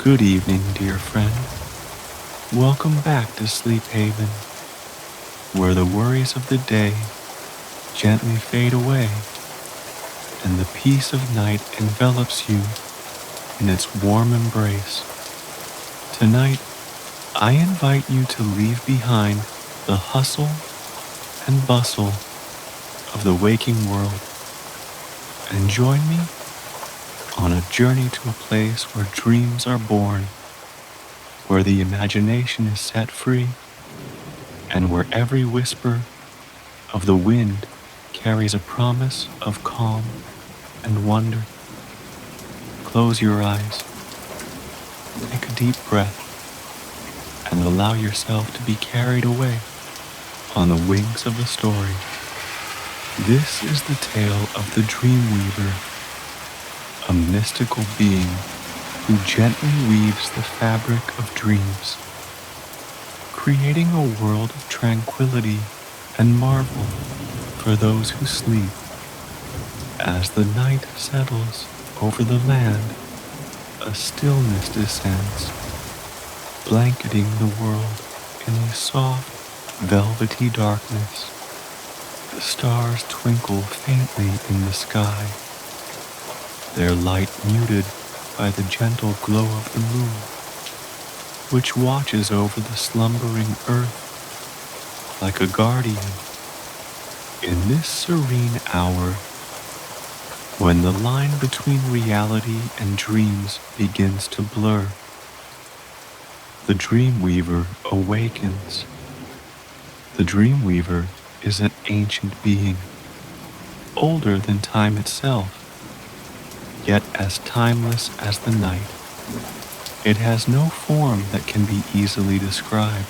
Good evening, dear friend. Welcome back to Sleep Haven, where the worries of the day gently fade away and the peace of night envelops you in its warm embrace. Tonight, I invite you to leave behind the hustle and bustle of the waking world and join me on a journey to a place where dreams are born, where the imagination is set free, and where every whisper of the wind carries a promise of calm and wonder. Close your eyes, take a deep breath, and allow yourself to be carried away on the wings of a story. This is the tale of the Dreamweaver, a mystical being who gently weaves the fabric of dreams, creating a world of tranquility and marvel for those who sleep. As the night settles over the land, a stillness descends, blanketing the world in a soft, velvety darkness. The stars twinkle faintly in the sky, their light muted by the gentle glow of the moon, which watches over the slumbering earth like a guardian. In this serene hour, when the line between reality and dreams begins to blur, the Dreamweaver awakens. The Dreamweaver is an ancient being, older than time itself, yet as timeless as the night. It has no form that can be easily described,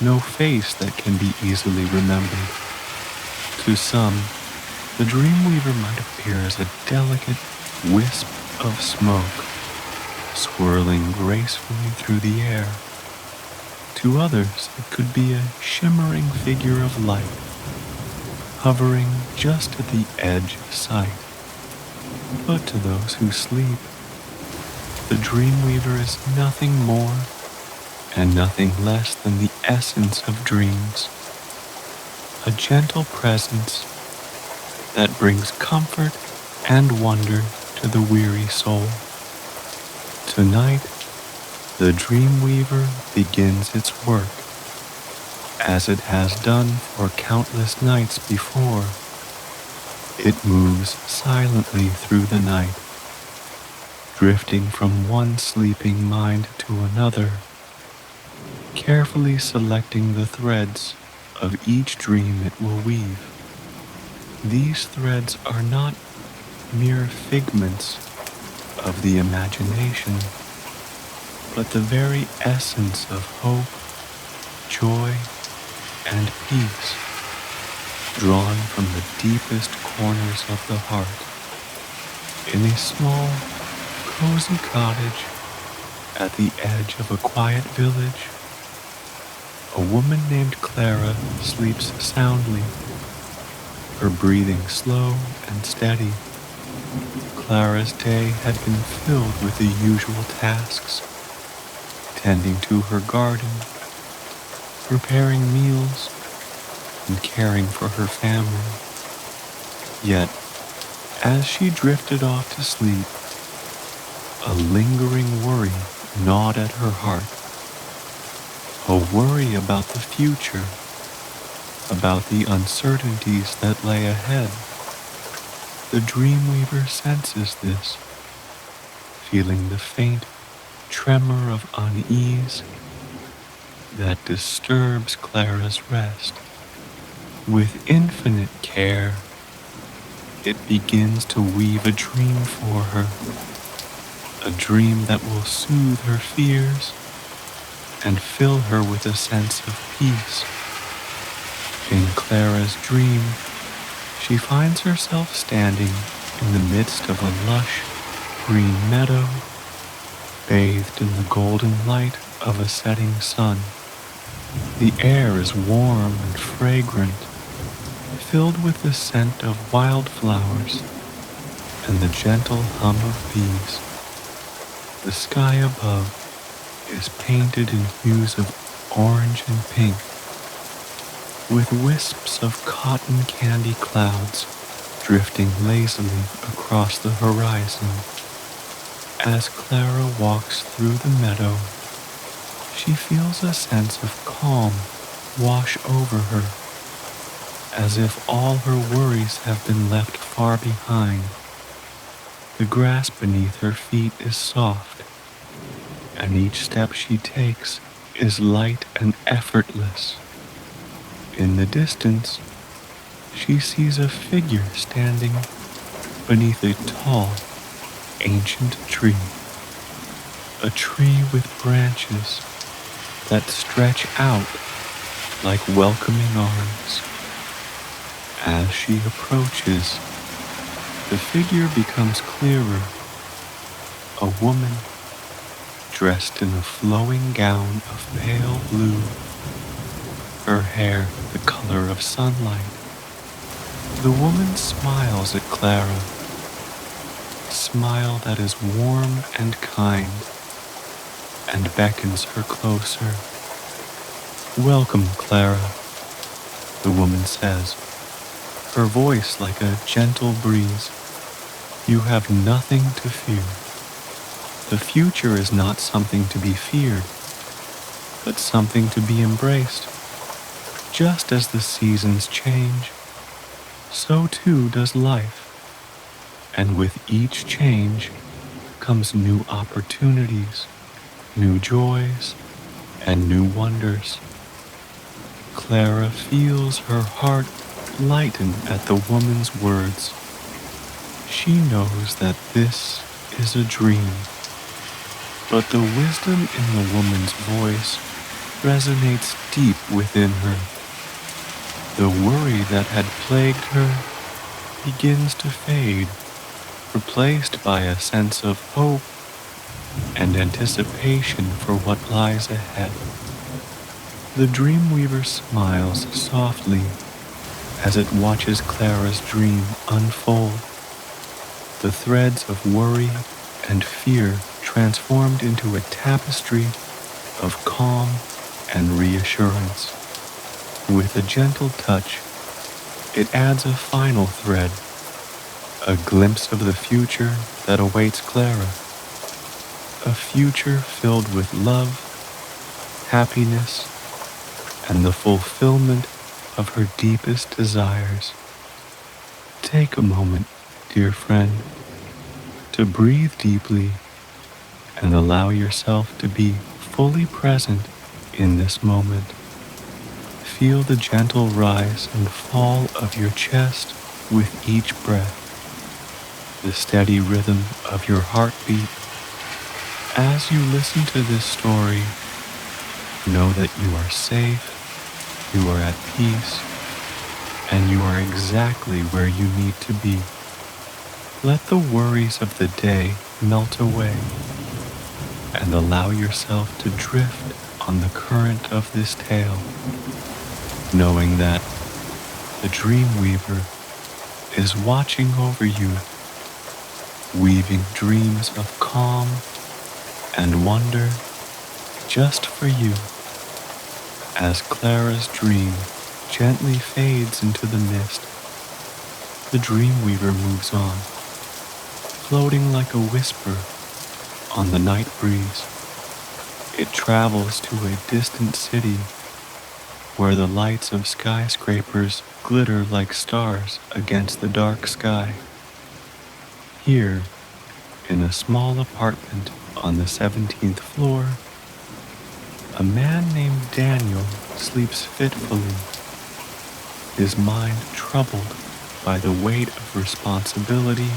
no face that can be easily remembered. To some, the Dreamweaver might appear as a delicate wisp of smoke, swirling gracefully through the air. To others, it could be a shimmering figure of light, hovering just at the edge of sight. But to those who sleep, the Dreamweaver is nothing more and nothing less than the essence of dreams, a gentle presence that brings comfort and wonder to the weary soul. Tonight, the Dreamweaver begins its work, as it has done for countless nights before. It moves silently through the night, drifting from one sleeping mind to another, carefully selecting the threads of each dream it will weave. These threads are not mere figments of the imagination, but the very essence of hope, joy, and peace, drawn from the deepest corners of the heart. In a small, cozy cottage at the edge of a quiet village, a woman named Clara sleeps soundly, her breathing slow and steady. Clara's day had been filled with the usual tasks, tending to her garden, preparing meals, and caring for her family. Yet, as she drifted off to sleep, a lingering worry gnawed at her heart. A worry about the future, about the uncertainties that lay ahead. The Dreamweaver senses this, feeling the faint tremor of unease that disturbs Clara's rest. With infinite care, it begins to weave a dream for her, a dream that will soothe her fears and fill her with a sense of peace. In Clara's dream, she finds herself standing in the midst of a lush green meadow, bathed in the golden light of a setting sun. The air is warm and fragrant, filled with the scent of wildflowers and the gentle hum of bees. The sky above is painted in hues of orange and pink, with wisps of cotton candy clouds drifting lazily across the horizon. As Clara walks through the meadow, she feels a sense of calm wash over her, as if all her worries have been left far behind. The grass beneath her feet is soft, and each step she takes is light and effortless. In the distance, she sees a figure standing beneath a tall, ancient tree. A tree with branches that stretch out like welcoming arms. As she approaches, the figure becomes clearer. A woman dressed in a flowing gown of pale blue, her hair the color of sunlight. The woman smiles at Clara, a smile that is warm and kind, and beckons her closer. "Welcome, Clara," the woman says, her voice like a gentle breeze. "You have nothing to fear. The future is not something to be feared, but something to be embraced. Just as the seasons change, so too does life. And with each change comes new opportunities, new joys, and new wonders." Clara feels her heart lighten at the woman's words. She knows that this is a dream, but the wisdom in the woman's voice resonates deep within her. The worry that had plagued her begins to fade, replaced by a sense of hope and anticipation for what lies ahead. The Dreamweaver smiles softly as it watches Clara's dream unfold. The threads of worry and fear transformed into a tapestry of calm and reassurance. With a gentle touch, it adds a final thread, a glimpse of the future that awaits Clara. A future filled with love, happiness, and the fulfillment of her deepest desires. Take a moment, dear friend, to breathe deeply and allow yourself to be fully present in this moment. Feel the gentle rise and fall of your chest with each breath, the steady rhythm of your heartbeat. As you listen to this story, know that you are safe, you are at peace, and you are exactly where you need to be. Let the worries of the day melt away and allow yourself to drift on the current of this tale, knowing that the Dreamweaver is watching over you, weaving dreams of calm and wonder just for you. As Clara's dream gently fades into the mist, the Dreamweaver moves on, floating like a whisper on the night breeze. It travels to a distant city where the lights of skyscrapers glitter like stars against the dark sky. Here, in a small apartment on the 17th floor, a man named Daniel sleeps fitfully, his mind troubled by the weight of responsibility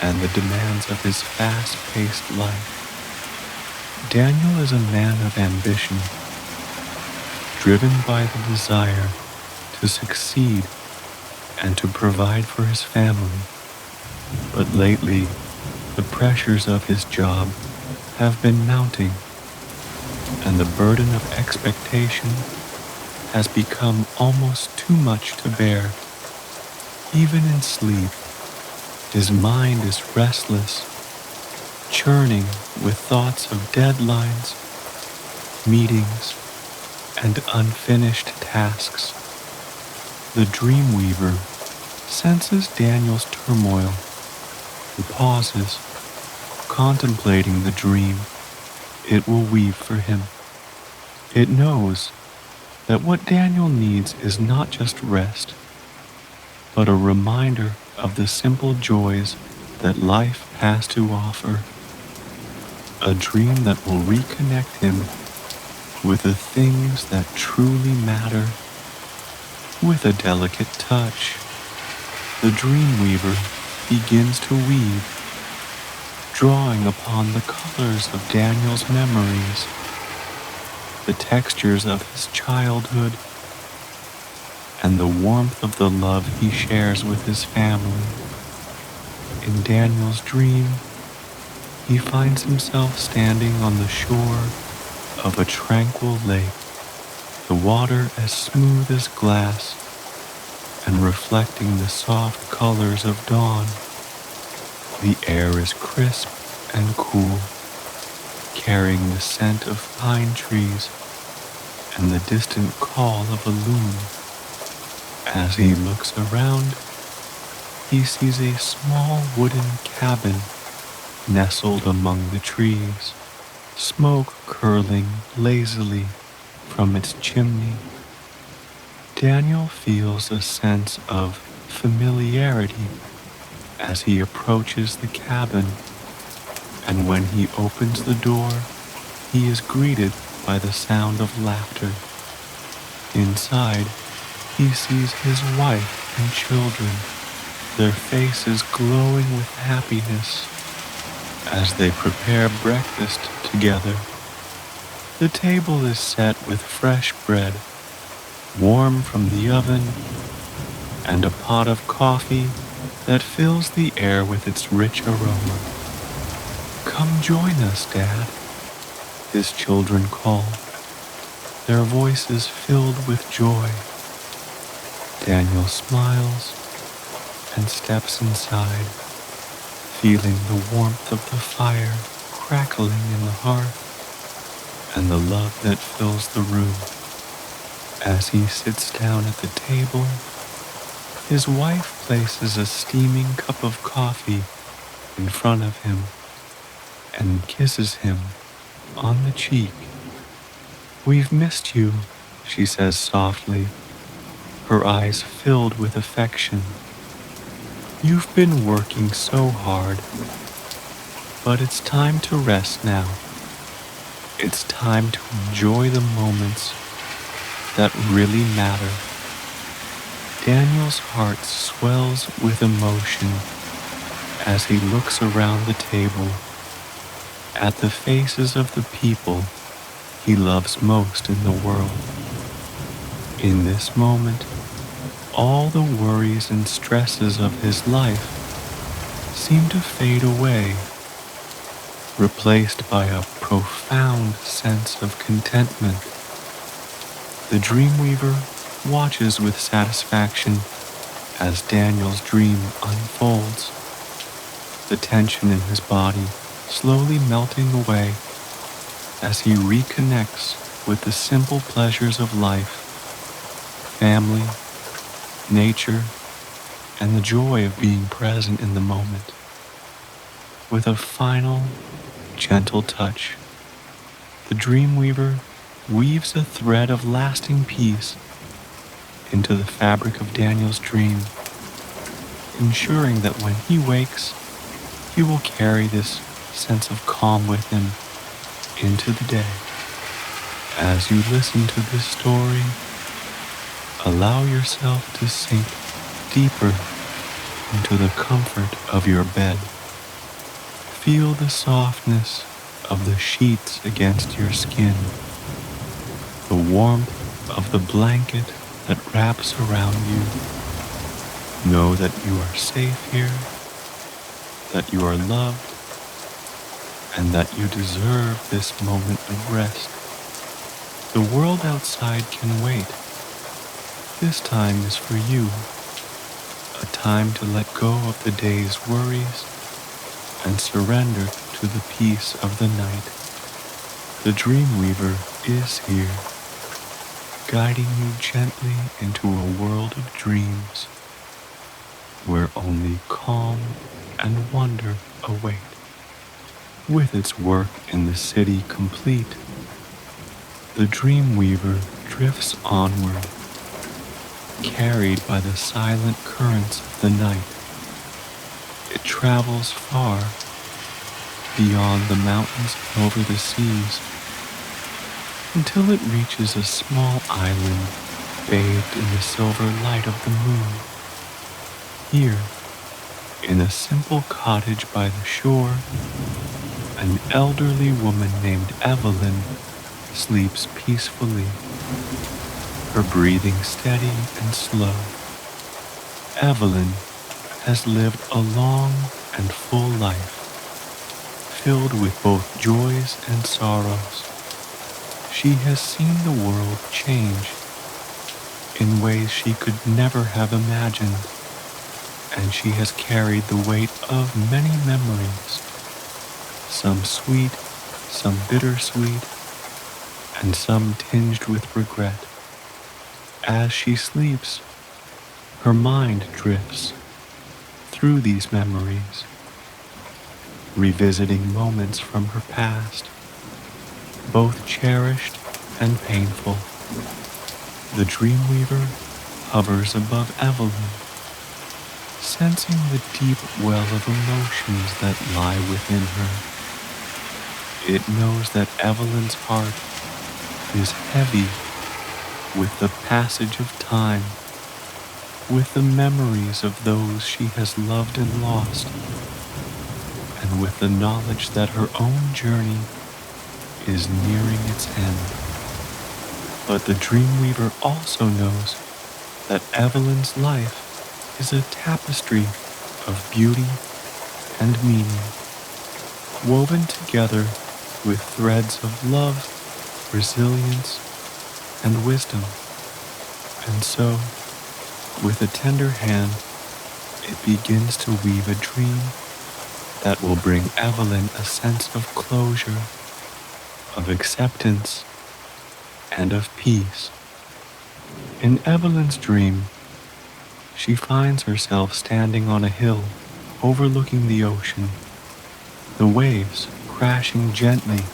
and the demands of his fast-paced life. Daniel is a man of ambition, driven by the desire to succeed and to provide for his family. But lately, the pressures of his job have been mounting, and the burden of expectation has become almost too much to bear. Even in sleep, his mind is restless, churning with thoughts of deadlines, meetings, and unfinished tasks. The Dreamweaver senses Daniel's turmoil. He pauses, contemplating the dream it will weave for him. It knows that what Daniel needs is not just rest, but a reminder of the simple joys that life has to offer. A dream that will reconnect him with the things that truly matter. With a delicate touch, the Dreamweaver begins to weave, drawing upon the colors of Daniel's memories, the textures of his childhood, and the warmth of the love he shares with his family. In Daniel's dream, he finds himself standing on the shore of a tranquil lake, the water as smooth as glass and reflecting the soft colors of dawn. The air is crisp and cool, carrying the scent of pine trees and the distant call of a loon. As he looks around, he sees a small wooden cabin nestled among the trees, smoke curling lazily from its chimney. Daniel feels a sense of familiarity as he approaches the cabin, and when he opens the door, he is greeted by the sound of laughter. Inside, he sees his wife and children, their faces glowing with happiness as they prepare breakfast together. The table is set with fresh bread, warm from the oven, and a pot of coffee that fills the air with its rich aroma. "Come join us, Dad," his children call, their voices filled with joy. Daniel smiles and steps inside, feeling the warmth of the fire crackling in the hearth and the love that fills the room. As he sits down at the table, his wife places a steaming cup of coffee in front of him and kisses him on the cheek. "We've missed you," she says softly, her eyes filled with affection. "You've been working so hard, but it's time to rest now. It's time to enjoy the moments that really matter." Daniel's heart swells with emotion as he looks around the table at the faces of the people he loves most in the world. In this moment, all the worries and stresses of his life seem to fade away, replaced by a profound sense of contentment. The Dreamweaver watches with satisfaction as Daniel's dream unfolds, the tension in his body slowly melting away as he reconnects with the simple pleasures of life, family, nature, and the joy of being present in the moment. With a final, gentle touch, the Dreamweaver weaves a thread of lasting peace into the fabric of Daniel's dream, ensuring that when he wakes, he will carry this sense of calm with him into the day. As you listen to this story, allow yourself to sink deeper into the comfort of your bed. Feel the softness of the sheets against your skin, the warmth of the blanket that wraps around you. Know that you are safe here, that you are loved, and that you deserve this moment of rest. The world outside can wait. This time is for you, a time to let go of the day's worries and surrender to the peace of the night. The Dreamweaver is here, guiding you gently into a world of dreams where only calm and wonder await. With its work in the city complete, the Dreamweaver drifts onward, carried by the silent currents of the night. It travels far, beyond the mountains and over the seas, until it reaches a small island bathed in the silver light of the moon. Here, in a simple cottage by the shore, an elderly woman named Evelyn sleeps peacefully, her breathing steady and slow. Evelyn has lived a long and full life, filled with both joys and sorrows. She has seen the world change in ways she could never have imagined, and she has carried the weight of many memories, some sweet, some bittersweet, and some tinged with regret. As she sleeps, her mind drifts through these memories, revisiting moments from her past, both cherished and painful. The Dreamweaver hovers above Evelyn, sensing the deep well of emotions that lie within her. It knows that Evelyn's heart is heavy with the passage of time, with the memories of those she has loved and lost, and with the knowledge that her own journey is nearing its end. But the Dreamweaver also knows that Evelyn's life is a tapestry of beauty and meaning, woven together with threads of love, resilience, and wisdom. And so, with a tender hand, it begins to weave a dream that will bring Evelyn a sense of closure, of acceptance, and of peace. In Evelyn's dream, she finds herself standing on a hill overlooking the ocean, the waves crashing gently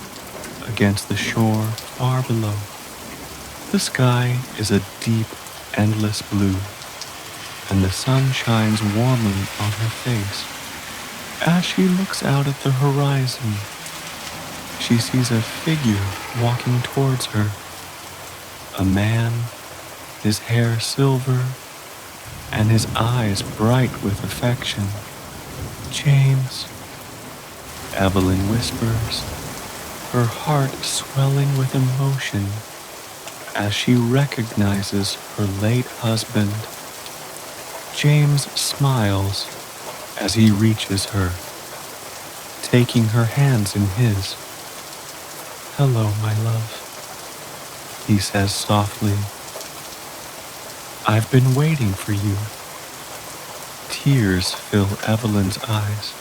against the shore far below. The sky is a deep, endless blue, and the sun shines warmly on her face. As she looks out at the horizon, she sees a figure walking towards her. A man, his hair silver, and his eyes bright with affection. "James," Evelyn whispers, her heart swelling with emotion as she recognizes her late husband. James smiles as he reaches her, taking her hands in his. "Hello, my love," he says softly. "I've been waiting for you." Tears fill Evelyn's eyes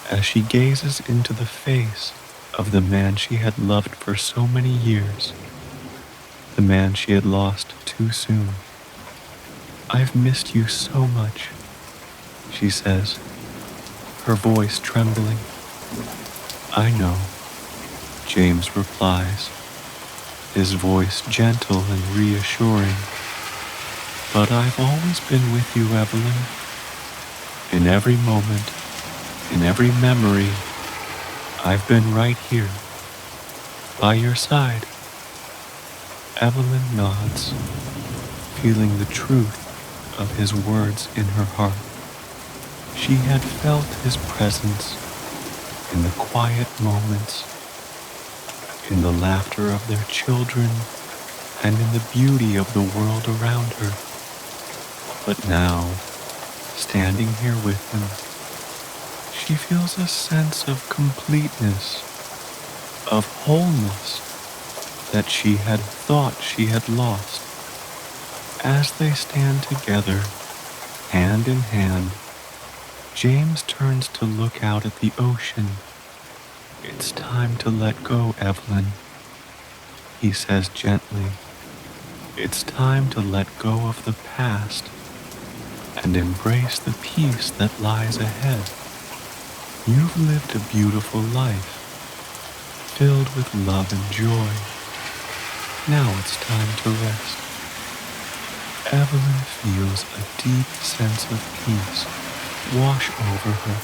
as she gazes into the face of the man she had loved for so many years, the man she had lost too soon. "I've missed you so much," she says, her voice trembling. "I know," James replies, his voice gentle and reassuring. "But I've always been with you, Evelyn. In every moment, in every memory, I've been right here, by your side." Evelyn nods, feeling the truth of his words in her heart. She had felt his presence in the quiet moments, in the laughter of their children, and in the beauty of the world around her. But now, standing here with him, she feels a sense of completeness, of wholeness that she had thought she had lost. As they stand together, hand in hand, James turns to look out at the ocean, It's time to let go, Evelyn, he says gently. It's time to let go of the past and embrace the peace that lies ahead. You've lived a beautiful life, filled with love and joy. Now it's time to rest. Evelyn feels a deep sense of peace wash over her,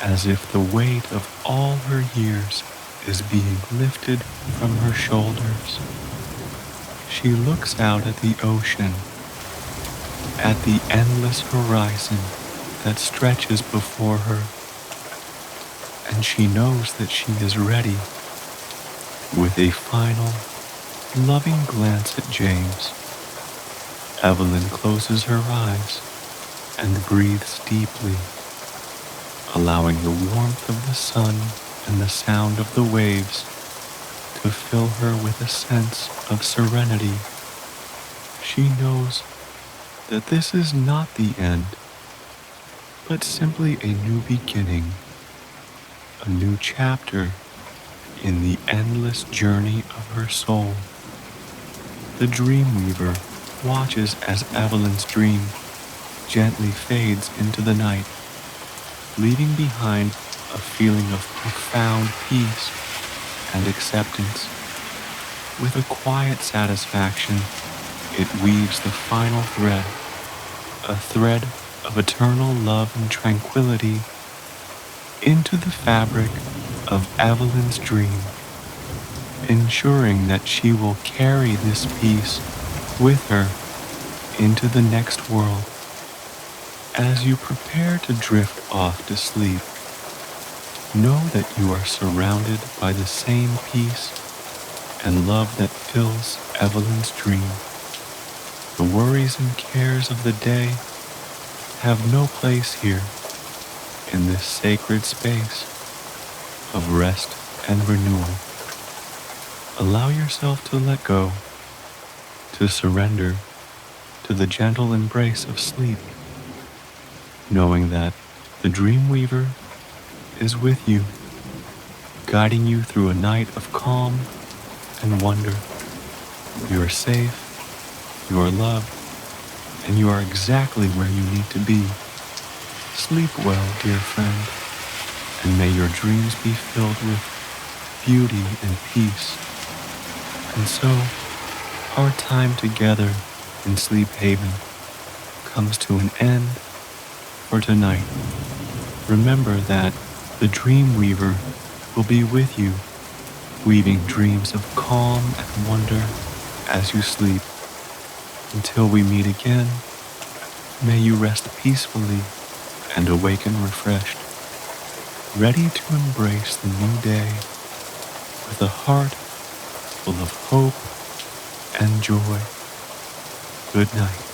as if the weight of all her years is being lifted from her shoulders. She looks out at the ocean, at the endless horizon that stretches before her, and she knows that she is ready. With a final, loving glance at James, Evelyn closes her eyes and breathes deeply, allowing the warmth of the sun and the sound of the waves to fill her with a sense of serenity. She knows that this is not the end, but simply a new beginning, a new chapter in the endless journey of her soul. The Dreamweaver watches as Evelyn's dream gently fades into the night, leaving behind a feeling of profound peace and acceptance. With a quiet satisfaction, it weaves the final thread, a thread of eternal love and tranquility, into the fabric of Evelyn's dream, ensuring that she will carry this peace with her into the next world. As you prepare to drift off to sleep, know that you are surrounded by the same peace and love that fills Evelyn's dream. The worries and cares of the day have no place here in this sacred space of rest and renewal. Allow yourself to let go, to surrender to the gentle embrace of sleep, knowing that the Dreamweaver is with you, guiding you through a night of calm and wonder. You are safe, you are loved, and you are exactly where you need to be. Sleep well, dear friend, and may your dreams be filled with beauty and peace. And so, our time together in Sleep Haven comes to an end for tonight. Remember that the Dreamweaver will be with you, weaving dreams of calm and wonder as you sleep. Until we meet again, may you rest peacefully and awaken refreshed, ready to embrace the new day with a heart full of hope and joy. Good night.